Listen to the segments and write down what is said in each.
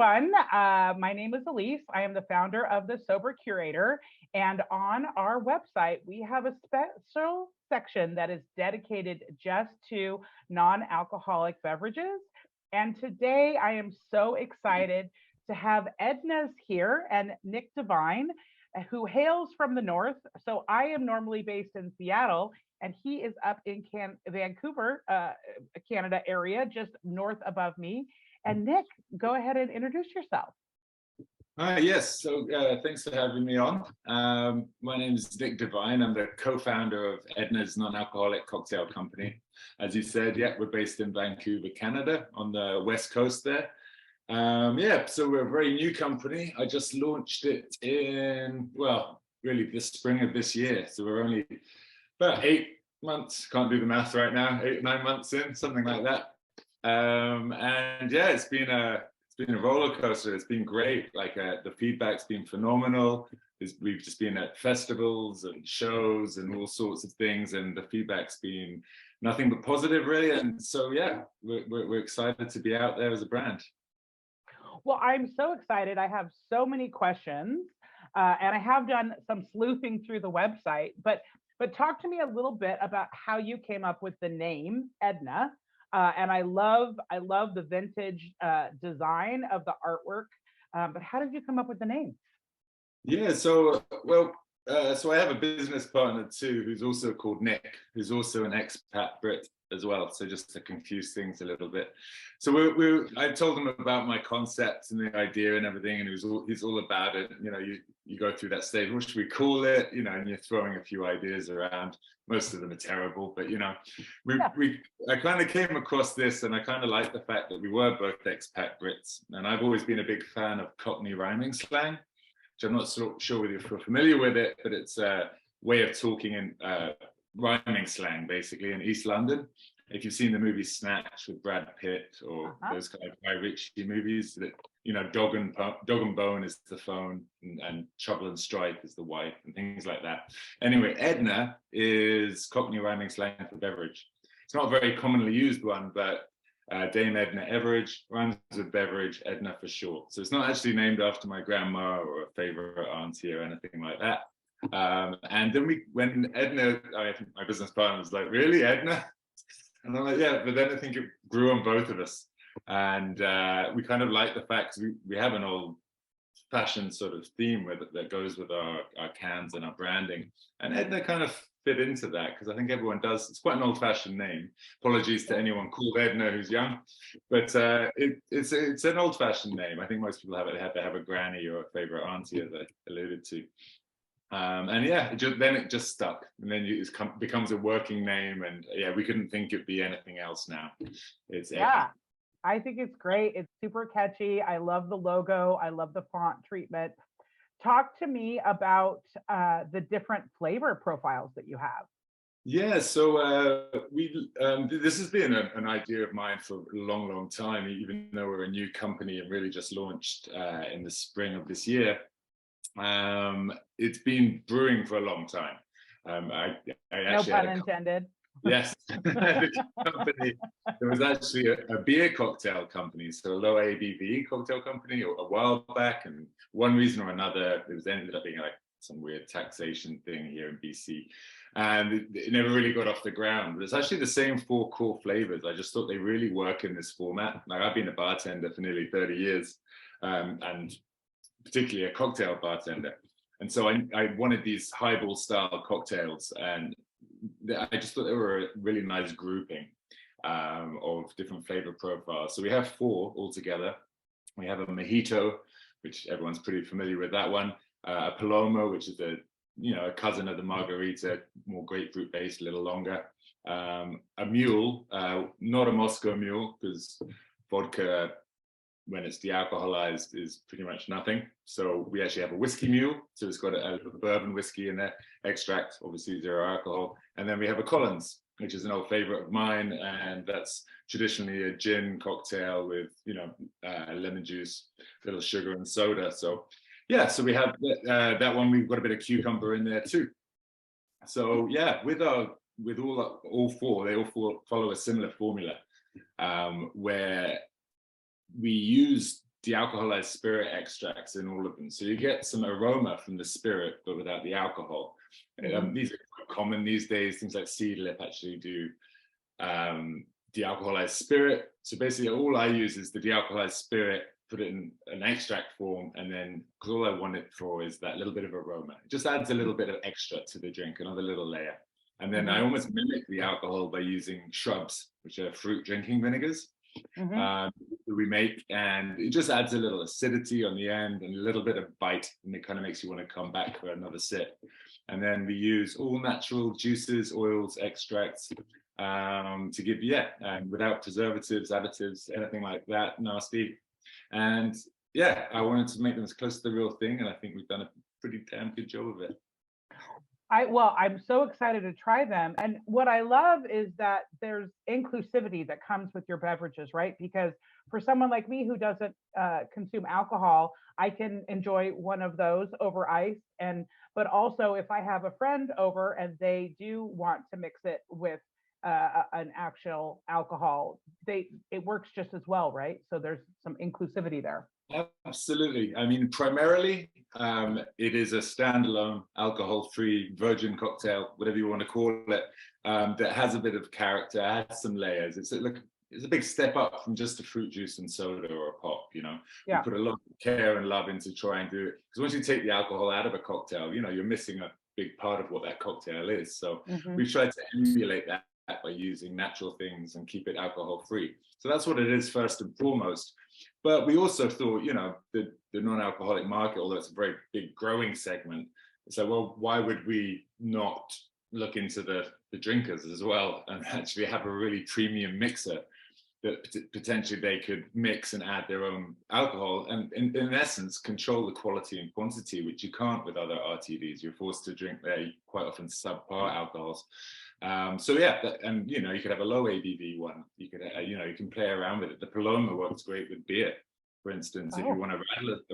everyone. My name is Elise. I am the founder of the Sober Curator. And on our website, we have a special section that is dedicated just to non-alcoholic beverages. And today I am so excited to have Edna's here and Nick Devine, who hails from the north. So I am normally based in Seattle, and he is up in Vancouver, Canada area, just north above me. And Nick, go ahead and introduce yourself. Yes, so thanks for having me on. My name is Nick Devine. I'm the co-founder of Edna's non-alcoholic cocktail company. As you said, yeah, we're based in Vancouver, Canada, on the west coast there. Yeah, so we're a very new company. I just launched it in, well, really the spring of this year. So we're only about 8 months, can't do the math right now, 8 or 9 months in, something like that. And yeah, it's been a roller coaster. It's been great. Like the feedback's been phenomenal. We've just been at festivals and shows and all sorts of things, and the feedback's been nothing but positive, really. And so yeah, we're excited to be out there as a brand. Well, I'm so excited. I have so many questions, and I have done some sleuthing through the website. But talk to me a little bit about how you came up with the name Edna. And I love the vintage design of the artwork. But how did you come up with the name? Yeah, so well, so I have a business partner too, who's also called Nick, who's also an expat Brit as well. So just to confuse things a little bit. So I told him about my concept and the idea and everything, and he's all about it. You know, you go through that stage. What should we call it? You know, and you're throwing a few ideas around. Most of them are terrible, but you know, I kind of came across this, and I kind of like the fact that we were both expat Brits, and I've always been a big fan of Cockney rhyming slang, which I'm not sure whether you're familiar with it, but it's a way of talking in rhyming slang, basically, in East London. If you've seen the movie Snatch with Brad Pitt, or those kind of Guy Ritchie movies, that, you know, dog and bone is the phone, and trouble and strife is the wife, and things like that. Anyway, Edna is Cockney rhyming slang for beverage. It's not a very commonly used one, but Dame Edna Everage rhymes with beverage, Edna for short. So it's not actually named after my grandma or a favorite auntie or anything like that. And then when Edna, my business partner was like, really, Edna? And I'm like, yeah, but then I think it grew on both of us. And we kind of like the fact we have an old fashioned sort of theme that goes with our cans and our branding. And Edna kind of fit into that, because I think everyone does. It's quite an old-fashioned name. Apologies to anyone called Edna who's young, but it's an old-fashioned name. I think most people have a granny or a favorite auntie, as I alluded to. And yeah, then it just stuck, and then it becomes a working name, and yeah, we couldn't think it'd be anything else now. It's yeah. I think it's great. It's super catchy. I love the logo. I love the font treatment. Talk to me about the different flavor profiles that you have. Yeah, so this has been an idea of mine for a long time, even though we're a new company and really just launched in the spring of this year. It's been brewing for a long time. I no pun intended. Yes, the company, there was actually a beer cocktail company, so a low ABV cocktail company a while back, and one reason or another, it ended up being like some weird taxation thing here in BC, and it never really got off the ground. But it's actually the same 4 core flavors. I just thought they really work in this format. Like, I've been a bartender for nearly 30 years, and particularly a cocktail bartender. And so I wanted these highball style cocktails, and I just thought they were a really nice grouping of different flavor profiles. So we have 4 altogether. We have a mojito, which everyone's pretty familiar with that one. A paloma, which is a cousin of the margarita, more grapefruit based, a little longer. A mule, not a Moscow mule, because vodka, when it's de-alcoholized, is pretty much nothing. So we actually have a whiskey mule. So it's got a bourbon whiskey in there, extract, obviously 0 alcohol. And then we have a Collins, which is an old favorite of mine. And that's traditionally a gin cocktail with, lemon juice, a little sugar and soda. So yeah, so we have that one. We've got a bit of cucumber in there too. So yeah, with all 4, they all follow a similar formula, where we use de-alcoholized spirit extracts in all of them. So you get some aroma from the spirit, but without the alcohol. These are quite common these days. Things like Seedlip actually do de-alcoholized spirit. So basically all I use is the de-alcoholized spirit, put it in an extract form, and then, because all I want it for is that little bit of aroma. It just adds a little bit of extra to the drink, another little layer. And then I almost mimic the alcohol by using shrubs, which are fruit drinking vinegars. We make, and it just adds a little acidity on the end and a little bit of bite, and it kind of makes you want to come back for another sip. And then we use all natural juices, oils, extracts to give, without preservatives, additives, anything like that nasty. And yeah, I wanted to make them as close to the real thing, and I think we've done a pretty damn good job of it. I'm so excited to try them. And what I love is that there's inclusivity that comes with your beverages, right? Because for someone like me who doesn't consume alcohol, I can enjoy one of those over ice. But also if I have a friend over and they do want to mix it with an actual alcohol, it works just as well, right? So there's some inclusivity there. Absolutely. I mean, primarily, it is a standalone, alcohol-free virgin cocktail, whatever you want to call it, that has a bit of character, has some layers. It's a big step up from just a fruit juice and soda or a pop, you know. Yeah. We put a lot of care and love into trying to do it. Because once you take the alcohol out of a cocktail, you know, you're missing a big part of what that cocktail is. So we've tried to emulate that by using natural things and keep it alcohol-free. So that's what it is first and foremost. But we also thought, you know, the non-alcoholic market, although it's a very big growing segment, so well, why would we not look into the drinkers as well and actually have a really premium mixer that potentially they could mix and add their own alcohol and in essence control the quality and quantity, which you can't with other RTDs. You're forced to drink their quite often subpar alcohols. So yeah, and you know, you could have a low ABV one. You could, you know, you can play around with it. The Paloma works great with beer, for instance, if you want a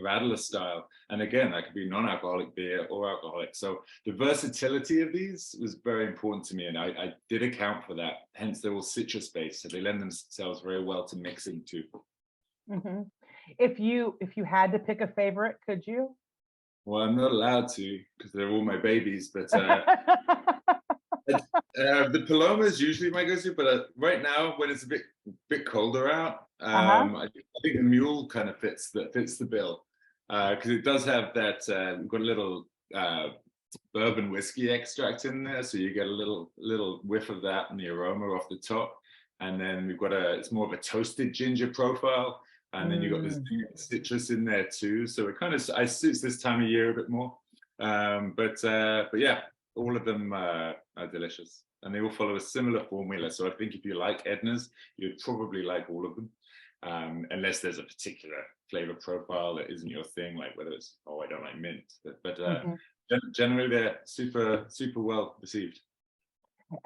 Radler style. And again, that could be non-alcoholic beer or alcoholic. So the versatility of these was very important to me, and I did account for that. Hence, they're all citrus-based, so they lend themselves very well to mix into. If you had to pick a favorite, could you? Well, I'm not allowed to because they're all my babies, but. The Paloma is usually my go-to, but right now when it's a bit colder out, I think the Mule kind of fits the bill because it does have that. We've got a little bourbon whiskey extract in there, so you get a little whiff of that and the aroma off the top, and then we've got it's more of a toasted ginger profile, and then you've got this citrus in there too. So it kind of suits this time of year a bit more, but yeah. All of them are delicious, and they all follow a similar formula. So I think if you like Edna's, you'd probably like all of them, unless there's a particular flavor profile that isn't your thing, like whether it's, I don't like mint. But generally, they're super well received.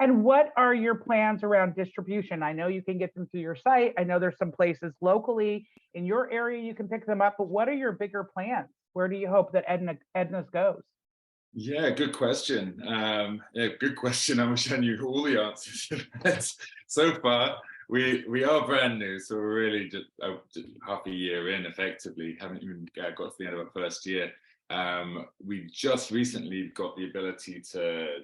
And what are your plans around distribution? I know you can get them through your site. I know there's some places locally in your area you can pick them up, but what are your bigger plans? Where do you hope that Edna's goes? Yeah, good question. Good question. I wish I knew all the answers. So far, we are brand new, so we're really just half a year in, effectively. Haven't even got to the end of our first year. We just recently got the ability to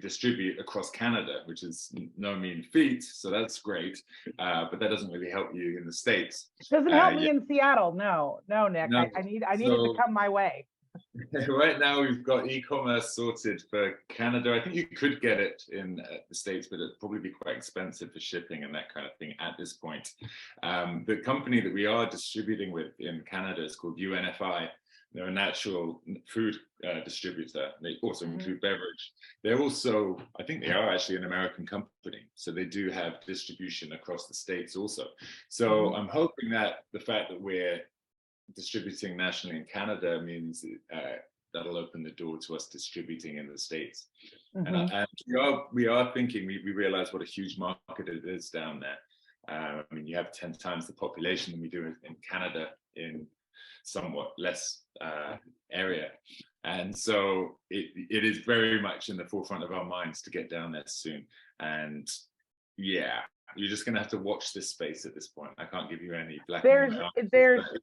distribute across Canada, which is no mean feat, so that's great, but that doesn't really help you in the States. It doesn't help me in Seattle. No, Nick. No. I need it to come my way. Right now we've got e-commerce sorted for Canada. I think you could get it in the States, but it'd probably be quite expensive for shipping and that kind of thing at this point. The company that we are distributing with in Canada is called UNFI. They're a natural food distributor. They also include beverage. They're also, I think they are actually an American company. So they do have distribution across the States also. So I'm hoping that the fact that we're distributing nationally in Canada means that'll open the door to us distributing in the States. And we are thinking, we realize what a huge market it is down there. I mean, you have 10 times the population than we do in Canada in somewhat less area, and so it is very much in the forefront of our minds to get down there soon. And yeah, You're just going to have to watch this space at this point. I can't give you any black and There's white there's answers,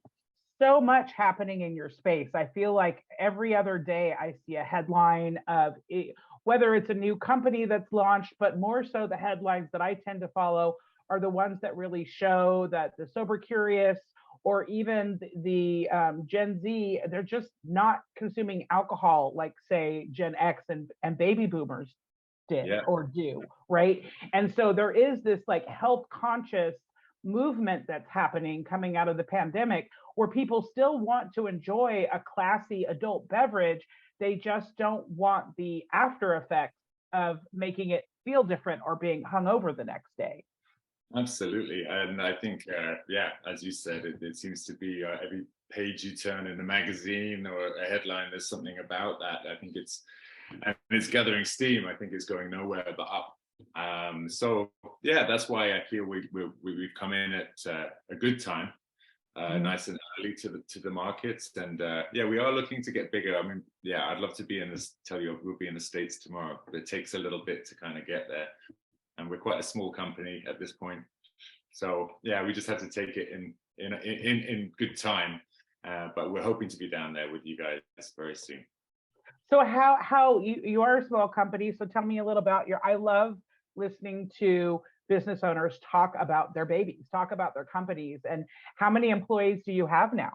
so much happening in your space. I feel like every other day I see a headline of it, whether it's a new company that's launched, but more so the headlines that I tend to follow are the ones that really show that the sober curious or even the Gen Z, they're just not consuming alcohol like say Gen X and baby boomers did yeah, or do, right? And so there is this like health conscious movement that's happening coming out of the pandemic where people still want to enjoy a classy adult beverage. They just don't want the after effects of making it feel different or being hungover the next day. absolutely. And I think, yeah, as you said, it seems to be every page you turn in a magazine or a headline, there's something about that. I think it's gathering steam. I think it's going nowhere but up. So yeah, that's why I feel we've come in at a good time, nice and early to the markets, and yeah, we are looking to get bigger. I mean, yeah, I'd love to be in this. Tell you, we'll be in the States tomorrow, but it takes a little bit to kind of get there, and we're quite a small company at this point. So yeah, we just have to take it in good time, but we're hoping to be down there with you guys very soon. So how you are a small company, so tell me a little about I love listening to business owners talk about their babies, talk about their companies, and how many employees do you have now?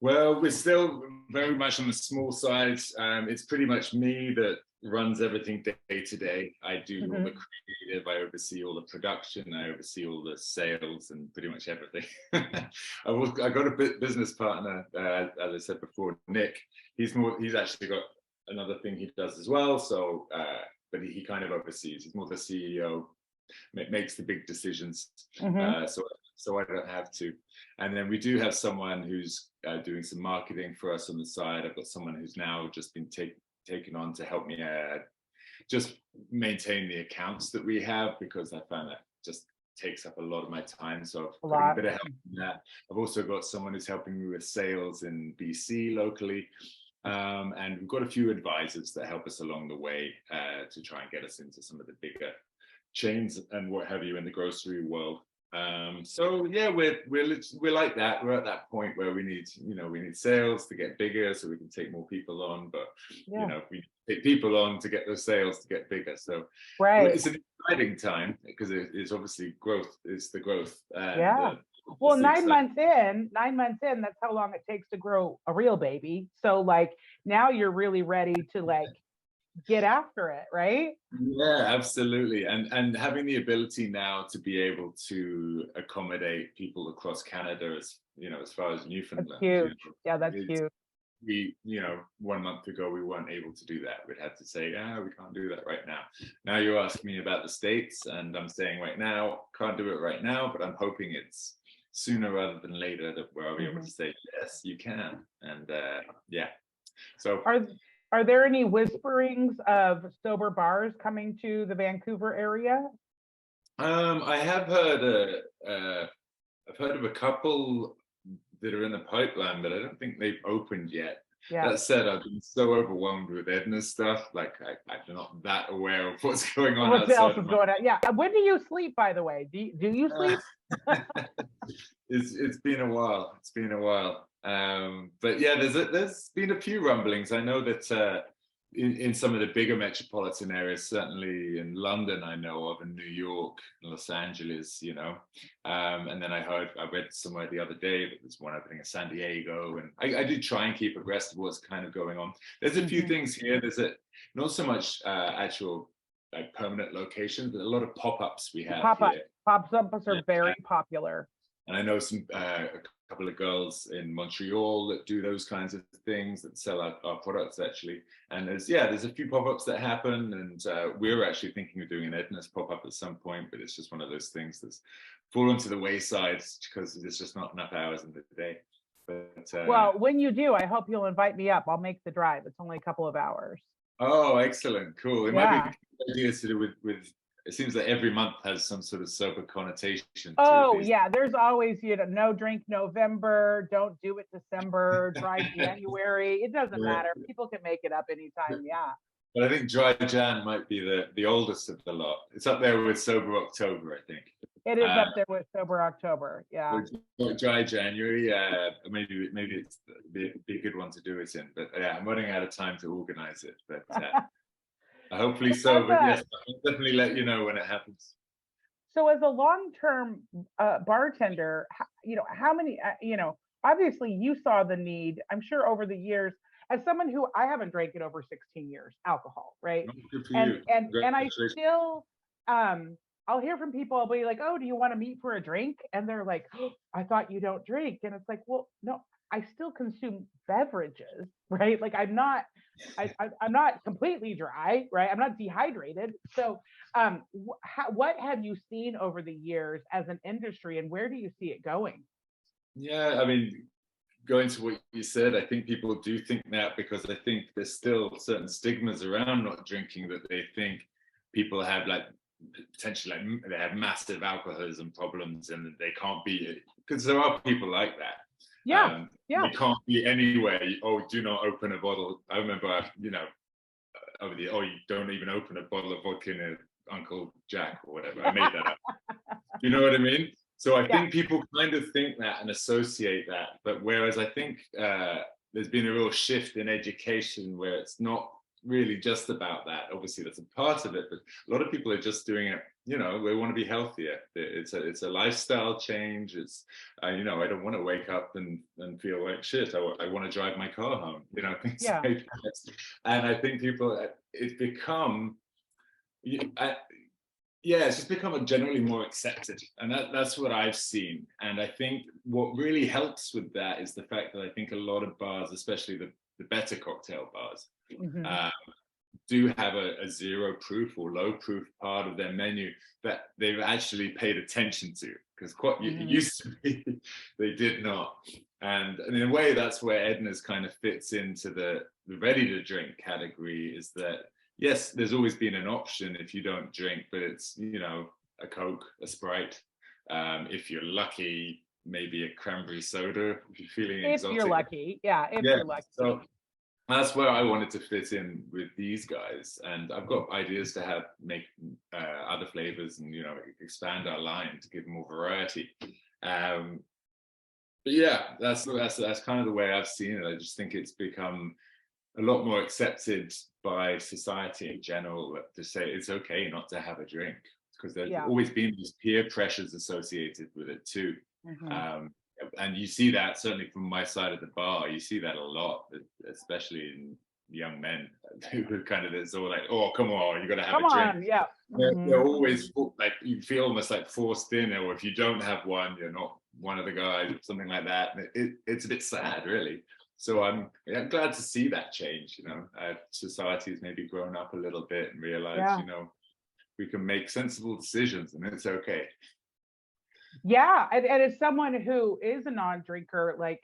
Well, we're still very much on the small side. It's pretty much me that runs everything day to day. I do all the creative, I oversee all the production, I oversee all the sales and pretty much everything. I got a business partner, as I said before, Nick. He's actually got another thing he does as well. So, but he kind of oversees. He's more the CEO, makes the big decisions. So I don't have to. And then we do have someone who's doing some marketing for us on the side. I've got someone who's now just been taken on to help me just maintain the accounts that we have, because I found that just takes up a lot of my time. So I've put a bit of help in that. I've also got someone who's helping me with sales in BC locally. And we've got a few advisors that help us along the way to try and get us into some of the bigger chains and what have you in the grocery world. So yeah, we're like that. We're at that point where we need sales to get bigger so we can take more people on, but we take people on to get those sales to get bigger. So it's an exciting time because it's obviously growth. It's the growth. Well, 9 months in, that's how long it takes to grow a real baby. So like now you're really ready to like get after it, right? Yeah, absolutely. And having the ability now to be able to accommodate people across Canada, as far as Newfoundland. That's huge. Yeah, that's huge. We 1 month ago we weren't able to do that. We'd have to say, we can't do that right now. Now you're asking me about the States, and I'm saying right now, can't do it right now, but I'm hoping it's sooner rather than later that we'll be able to say, yes, you can. And yeah. So are there any whisperings of sober bars coming to the Vancouver area? I have heard I've heard of a couple that are in the pipeline, but I don't think they've opened yet. Yeah. That said, I've been so overwhelmed with Edna's stuff. Like I'm not that aware of what's going on. What else is going on? Yeah. When do you sleep, by the way? Do you sleep? It's been a while. It's been a while. But yeah, there's been a few rumblings. I know that in some of the bigger metropolitan areas, certainly in London, I know of, in New York, Los Angeles, and then I read somewhere the other day that there's one opening in San Diego, and I do try and keep abreast of what's kind of going on. There's a few things here. There's not so much actual like permanent locations, but a lot of pop-ups we have here. Pop-ups are very popular. And I know a couple of girls in Montreal that do those kinds of things, that sell our products actually. And there's a few pop-ups that happen, and we're actually thinking of doing an Edna's pop-up at some point, but it's just one of those things that's fallen to the wayside because there's just not enough hours in the day. But well, when you do, I hope you'll invite me up. I'll make the drive. It's only a couple of hours. Oh, excellent. Cool. It might be ideas to do with it seems that every month has some sort of sober connotation. Oh, yeah. There's always, no drink November, don't do it December, dry January. It doesn't matter. People can make it up anytime. Yeah. But I think Dry Jan might be the oldest of the lot. It's up there with Sober October, I think. It is up there with Sober October. Yeah. Dry January, maybe it's be a good one to do it in. But yeah, I'm running out of time to organize it. But hopefully so. But yes, I'll definitely let you know when it happens. So as a long-term bartender, how many, obviously you saw the need, I'm sure over the years, as someone who I haven't drank in over 16 years, alcohol, right? Good for And you. and I still, I'll hear from people, I'll be like, oh, do you want to meet for a drink? And they're like, oh, I thought you don't drink. And it's like, well, no, I still consume beverages, right? Like I'm not completely dry, right? I'm not dehydrated. So what have you seen over the years as an industry, and where do you see it going? Yeah, I mean, going to what you said, I think people do think that because I think there's still certain stigmas around not drinking, that they think people have like potentially like they have massive alcoholism problems and they can't be, because there are people like that. Yeah. You can't be anywhere. Oh, do not open a bottle. I remember, over the, oh, you don't even open a bottle of vodka in a Uncle Jack or whatever. I made that up. You know what I mean? So I think people kind of think that and associate that. But whereas I think there's been a real shift in education where it's not really just about that. Obviously, that's a part of it, but a lot of people are just doing it. They want to be healthier. It's a lifestyle change. It's I don't want to wake up and feel like shit. I want to drive my car home. Things like that. And I think people, it's become, it's just become generally more accepted, and that's what I've seen. And I think what really helps with that is the fact that I think a lot of bars, especially the better cocktail bars, do have a zero proof or low proof part of their menu that they've actually paid attention to, because it used to be they did not. And in a way, that's where Edna's kind of fits into the ready to drink category, is that yes, there's always been an option if you don't drink, but it's, a Coke, a Sprite. If you're lucky, maybe a cranberry soda if you're feeling exotic. If you're lucky, if you're lucky. So that's where I wanted to fit in with these guys. And I've got ideas to make other flavors and, expand our line to give more variety. But yeah, that's kind of the way I've seen it. I just think it's become a lot more accepted by society in general to say it's okay not to have a drink, because there's always been these peer pressures associated with it too. And you see that certainly from my side of the bar. You see that a lot, especially in young men who kind of, it's all like, oh, come on, you got to have a drink. They're always like, you feel almost like forced in, or if you don't have one, you're not one of the guys, or something like that. It's a bit sad, really. So I'm glad to see that change. Society has maybe grown up a little bit and realized, we can make sensible decisions and it's okay. Yeah, and as someone who is a non-drinker, like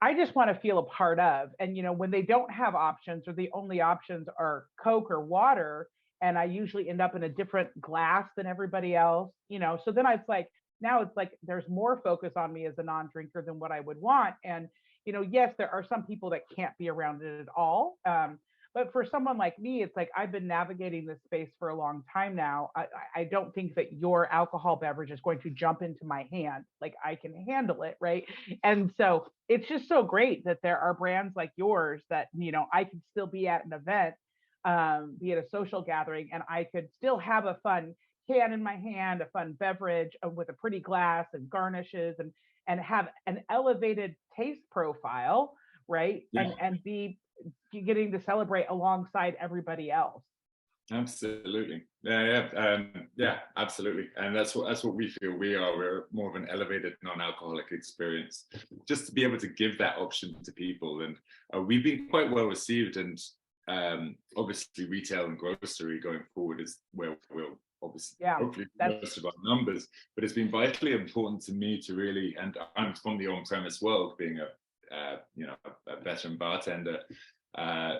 I just want to feel a part of. And when they don't have options, or the only options are Coke or water, and I usually end up in a different glass than everybody else, so then now it's like there's more focus on me as a non-drinker than what I would want. And yes, there are some people that can't be around it at all. But for someone like me, it's like I've been navigating this space for a long time now. I don't think that your alcohol beverage is going to jump into my hand. Like I can handle it, right? And so it's just so great that there are brands like yours that, I could still be at an event, be at a social gathering, and I could still have a fun can in my hand, a fun beverage with a pretty glass and garnishes, and have an elevated taste profile, right? And be getting to celebrate alongside everybody else. Absolutely. Yeah, absolutely. And that's what we feel we're more of an elevated non-alcoholic experience, just to be able to give that option to people. And we've been quite well received, and obviously retail and grocery going forward is where we'll obviously hopefully most of our numbers, but it's been vitally important to me to really, and I'm from the on-premise world, being a veteran bartender, the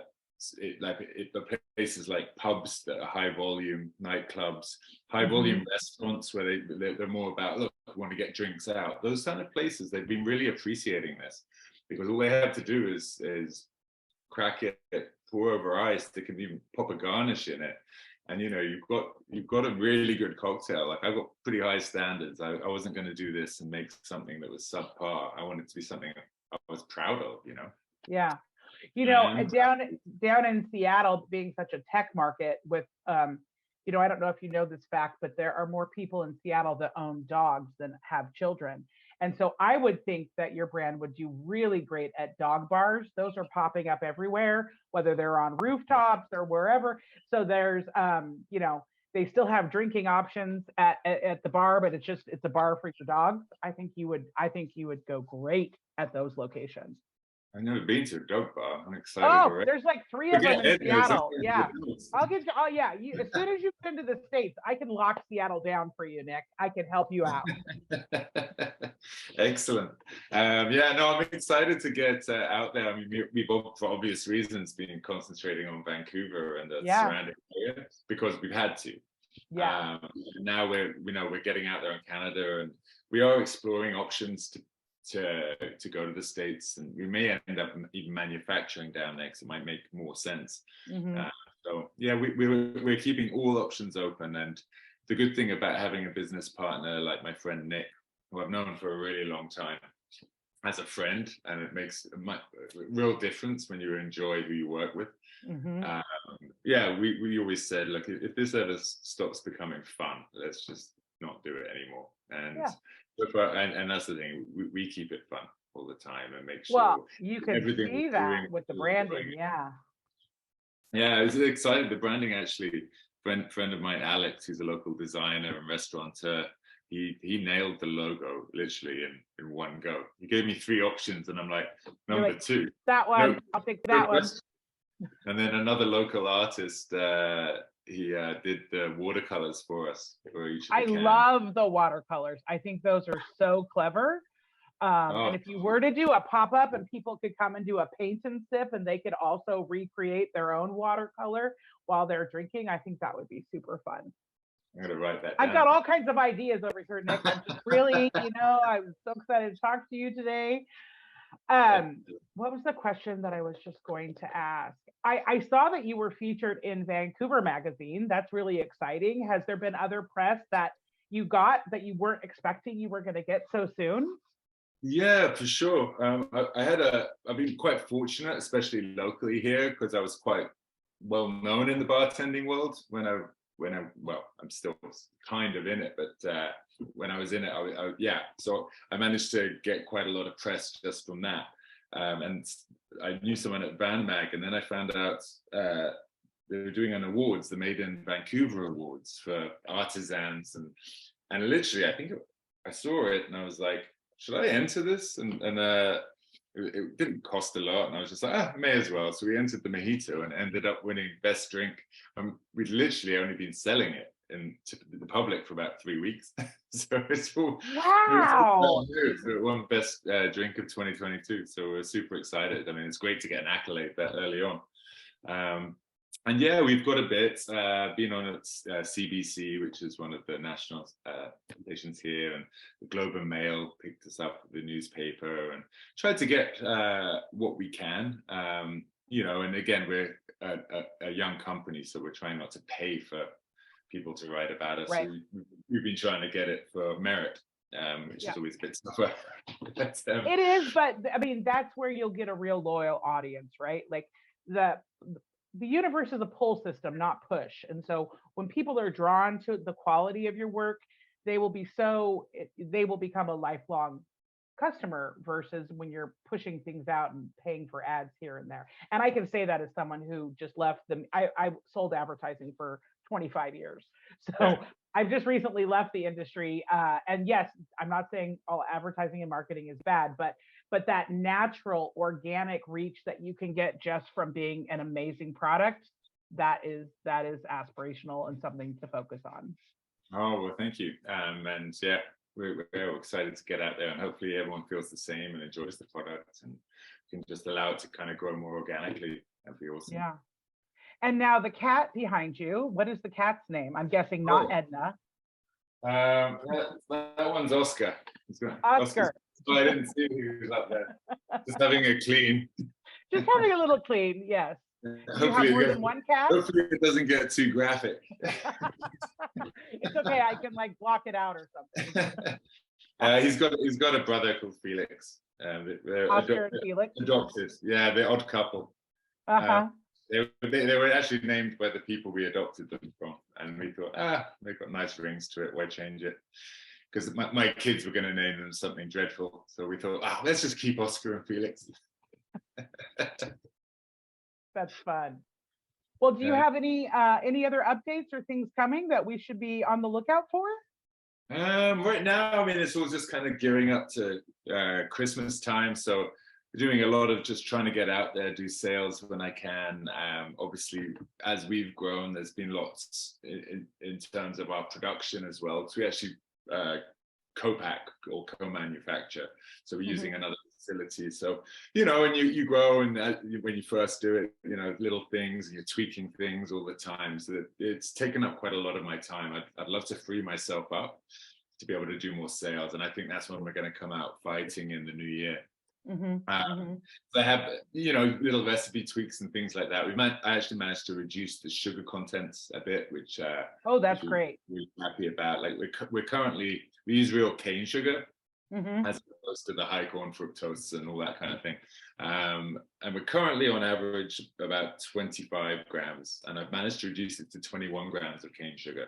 places like pubs that are high volume, nightclubs, high volume restaurants where they're more about, look, I want to get drinks out. Those kind of places, they've been really appreciating this, because all they have to do is crack it, pour over ice. They can even pop a garnish in it. And you've got a really good cocktail. Like, I've got pretty high standards. I wasn't going to do this and make something that was subpar. I wanted it to be something I was proud of, Yeah. Down in Seattle, being such a tech market with, I don't know if you know this fact, but there are more people in Seattle that own dogs than have children. And so I would think that your brand would do really great at dog bars. Those are popping up everywhere, whether they're on rooftops or wherever. So there's, they still have drinking options at the bar, but it's a bar for your dogs. I think you would go great at those locations. I've never been to a dog bar. I'm excited. Oh, there's like 3 of them in Seattle. Yeah. I'll get you. Oh, yeah. As soon as you get into the States, I can lock Seattle down for you, Nick. I can help you out. Excellent. I'm excited to get out there. I mean, we've for obvious reasons been concentrating on Vancouver and the surrounding area because we've had to. Yeah. Now we're getting out there in Canada, and we are exploring options to go to the States, and we may end up even manufacturing down there because it might make more sense. We're keeping all options open. And the good thing about having a business partner like my friend Nick, who I've known for a really long time as a friend, and it makes a real difference when you enjoy who you work with. We always said, look, if this ever stops becoming fun, let's just not do it anymore. And that's the thing, we keep it fun all the time and make sure. Well, you can see that with the branding. Yeah, I was excited. The branding, actually, friend of mine, Alex, who's a local designer and restaurateur, he nailed the logo literally in one go. He gave me 3 options, and I'm like, number 2. That one, I'll pick that one. And then another local artist, he did the watercolors for us for each of the cans. Love the watercolors. I think those are so clever. And if you were to do a pop-up and people could come and do a paint and sip, and they could also recreate their own watercolor while they're drinking, I think that would be super fun. I'm gonna write that down. I've got all kinds of ideas over here, Nick. I'm just really, I was so excited to talk to you today. What was the question that I was just going to ask? I saw that you were featured in Vancouver magazine. That's really exciting. Has there been other press that you got that you weren't expecting you were going to get so soon? Yeah, for sure. I've been quite fortunate, especially locally here, because I was quite well known in the bartending world I'm still kind of in it, but when I was in it, so I managed to get quite a lot of press just from that. And I knew someone at Van Mag, and then I found out they were doing an awards, the Made in Vancouver Awards for artisans, and literally, I think I saw it, and I was like, should I enter this? And it didn't cost a lot, and I was just like, I may as well. So we entered the mojito and ended up winning best drink. We'd literally only been selling it to the public for about 3 weeks. So it's all wow. It won best drink of 2022. So we're super excited. I mean, it's great to get an accolade that early on. And yeah, we've got a bit, been on at CBC, which is one of the national stations here, and the Globe and Mail picked us up, the newspaper, and tried to get what we can, and again, we're a young company, so we're trying not to pay for people to write about us. Right. So we've been trying to get it for merit, which is always a bit tougher. It is, but I mean, that's where you'll get a real loyal audience, right? Like the universe is a pull system, not push. And so when people are drawn to the quality of your work, they will become a lifelong customer versus when you're pushing things out and paying for ads here and there. And I can say that as someone who just left I sold advertising for 25 years. So I've just recently left the industry. And yes, I'm not saying all advertising and marketing is bad, but that natural organic reach that you can get just from being an amazing product, that is aspirational and something to focus on. Oh, well, thank you. And yeah, we're excited to get out there, and hopefully everyone feels the same and enjoys the product, and can just allow it to kind of grow more organically. That'd be awesome. Yeah. And now the cat behind you, what is the cat's name? I'm guessing not Edna. That one's Oscar. Oscar. So I didn't see who was up there. Just having a clean. Just having a little clean, yes. Do you have more than one cat? Hopefully it doesn't get too graphic. It's okay, I can like block it out or something. He's got a brother called Felix. They're Oscar and Felix. adopted. Yeah, they're odd couple. They were actually named by the people we adopted them from, and we thought, they've got nice rings to it. Why change it? Because my kids were going to name them something dreadful, so we thought, let's just keep Oscar and Felix. That's fun. Well, do you have any other updates or things coming that we should be on the lookout for? Right now, I mean, it's all just kind of gearing up to Christmas time, so we're doing a lot of just trying to get out there, do sales when I can. Obviously, as we've grown, there's been lots in terms of our production as well. So we actually co-pack or co-manufacture. So we're using another facility. So, when you grow and when you first do it, little things, and you're tweaking things all the time. So it's taken up quite a lot of my time. I'd love to free myself up to be able to do more sales. And I think that's when we're going to come out fighting in the new year. So I have, little recipe tweaks and things like that. I actually managed to reduce the sugar contents a bit, which that's great. We're happy about. Like we use real cane sugar as opposed to the high corn fructose and all that kind of thing. And we're currently on average about 25 grams, and I've managed to reduce it to 21 grams of cane sugar,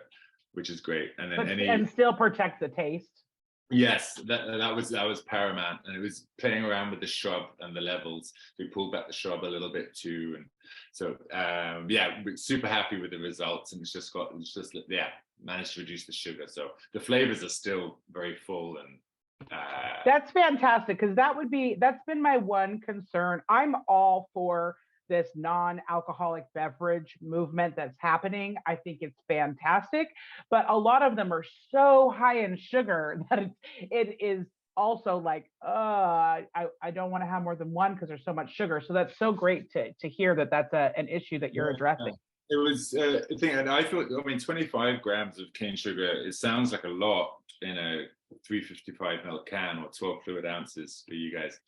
which is great. And then and still protects the taste. Yes, that was paramount, and it was playing around with the shrub and the levels. We pulled back the shrub a little bit too, and so we're super happy with the results. And managed to reduce the sugar, so the flavors are still very full. And that's fantastic, because that's been my one concern. I'm all for this non-alcoholic beverage movement that's happening. I think it's fantastic, but a lot of them are so high in sugar that it is also like, I don't want to have more than one because there's so much sugar. So that's so great to hear that that's an issue that you're addressing. It was a thing, and I thought, 25 grams of cane sugar, it sounds like a lot in a 355 ml can or 12 fluid ounces for you guys.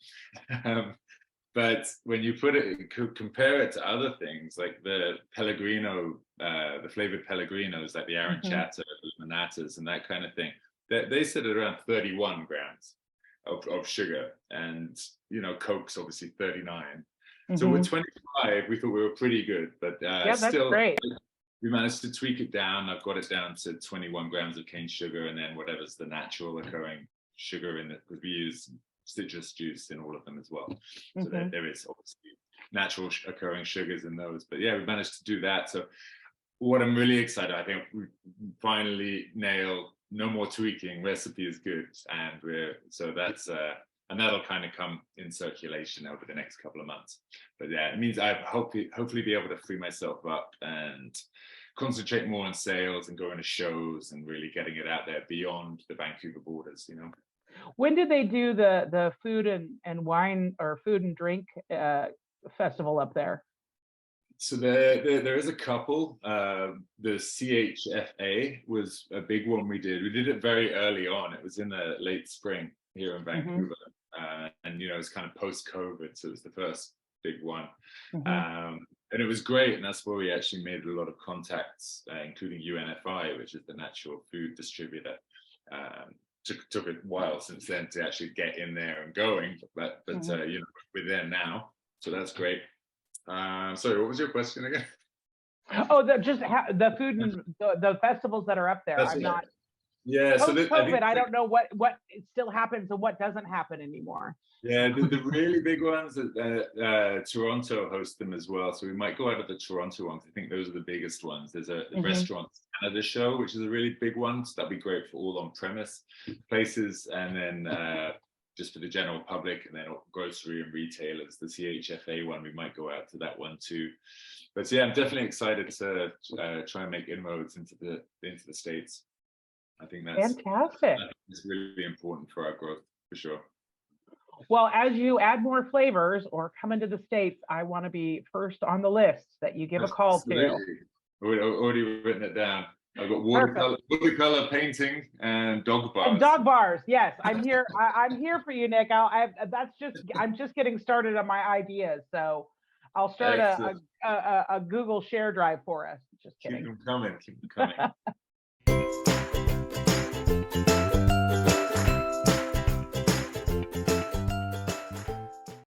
But when you compare it to other things like the Pellegrino, the flavored Pellegrinos, like the arancetta, the limonatas, and that kind of thing, they sit at around 31 grams of sugar, and Coke's obviously 39. So with 25, we thought we were pretty good, but that's still, great. We managed to tweak it down. I've got it down to 21 grams of cane sugar, and then whatever's the natural occurring sugar in it, because we use citrus juice in all of them as well. So there is obviously natural occurring sugars in those. But yeah, we managed to do that. So what I'm really excited, I think we finally nailed no more tweaking, recipe is good. And and that'll kind of come in circulation over the next couple of months. But yeah, it means I hopefully be able to free myself up and concentrate more on sales and going to shows and really getting it out there beyond the Vancouver borders, When did they do the food and wine or food and drink festival up there? So there is a couple. The CHFA was a big one we did. We did it very early on. It was in the late spring here in Vancouver. And it was kind of post-COVID, so it was the first big one. And it was great, and that's where we actually made a lot of contacts, including UNFI, which is the natural food distributor. Took a while since then to actually get in there and going, but we're there now, so that's great. Sorry, what was your question again? Oh, the food and the festivals that are up there. I'm not. Yeah, so COVID, I don't know what still happens and what doesn't happen anymore. Yeah, the really big ones, Toronto host them as well. So we might go out of the Toronto ones. I think those are the biggest ones. There's a Restaurant Canada show, which is a really big one. So that'd be great for all on-premise places. And then just for the general public, and then grocery and retailers, the CHFA one, we might go out to that one too. But yeah, I'm definitely excited to try and make inroads into the States. I think that's fantastic. It's really important for our growth, for sure. Well, as you add more flavors or come into the States, I want to be first on the list that you give a call to. We've already written it down. I've got watercolor painting and dog bars. And dog bars, yes, I'm here. I'm here for you, Nick. I'm just getting started on my ideas, so I'll start a Google share drive for us. Just kidding. Keep them coming. Keep them coming.